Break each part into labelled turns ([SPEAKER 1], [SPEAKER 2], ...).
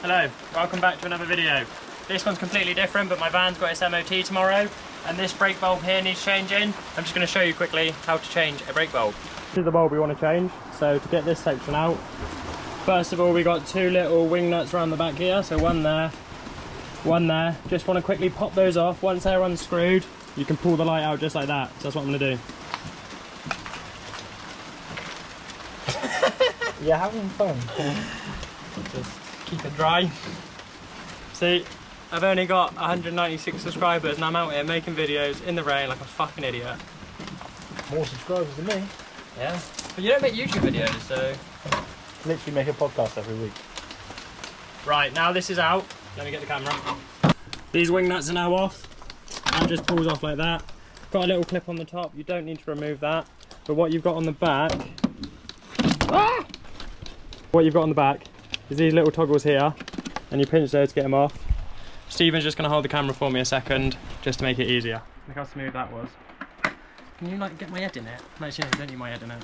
[SPEAKER 1] Hello, welcome back to another video. This one's completely different, but my van's got its MOT tomorrow, and this brake bulb here needs changing. I'm just going to show you quickly how to change a brake bulb. This is the bulb we want to change, so to get this section out, first of all we got two little wing nuts around the back here, so one there, one there. Just want to quickly pop those off. Once they're unscrewed, you can pull the light out just like that. So that's what I'm going to do.
[SPEAKER 2] You're having fun.
[SPEAKER 1] Just keep it dry. See, I've only got 196 subscribers and I'm out here making videos in the rain like a fucking idiot.
[SPEAKER 2] More subscribers than me.
[SPEAKER 1] Yeah, but you don't make YouTube videos, so...
[SPEAKER 2] Literally make a podcast every week.
[SPEAKER 1] Right, now this is out. Let me get the camera. These wing nuts are now off. That just pulls off like that. Got a little clip on the top. You don't need to remove that. But what you've got on the back... Ah! What you've got on the back is these little toggles here, and you pinch those to get them off. Stephen's just going to hold the camera for me a second, just to make it easier. Look how smooth that was. Can you like get my head in it? Actually, no, don't need my head in it.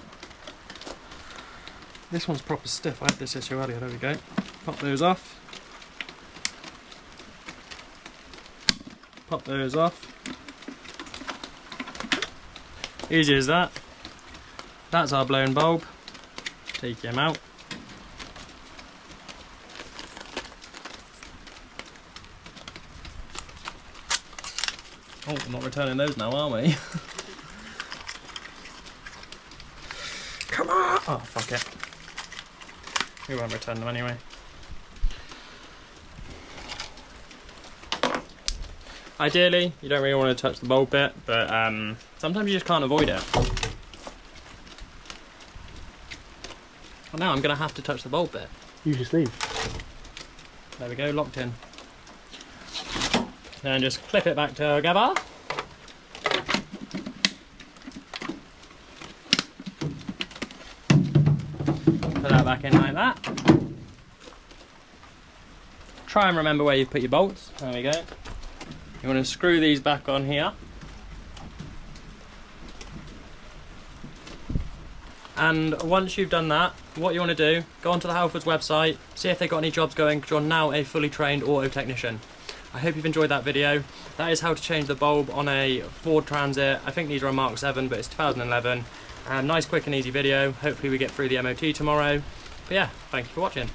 [SPEAKER 1] This one's proper stiff. I had this issue earlier. There we go. Pop those off. Pop those off. Easy as that. That's our blown bulb. Take him out. Oh, we're not returning those now, are we? Come on! Oh, fuck it. We won't return them anyway. Ideally, you don't really want to touch the bulb bit, but sometimes you just can't avoid it. Well, now I'm going to have to touch the bulb bit.
[SPEAKER 2] Use your sleeve.
[SPEAKER 1] There we go, locked in. Then just clip it back together. Put that back in like that. Try and remember where you put your bolts. There we go. You want to screw these back on here. And once you've done that, what you want to do, go onto the Halfords website, see if they've got any jobs going, because you're now a fully trained auto technician. I hope you've enjoyed that video. That is how to change the bulb on a Ford Transit. I think these are a Mark 7, but it's 2011. Nice, quick and easy video. Hopefully we get through the MOT tomorrow. But yeah, thank you for watching.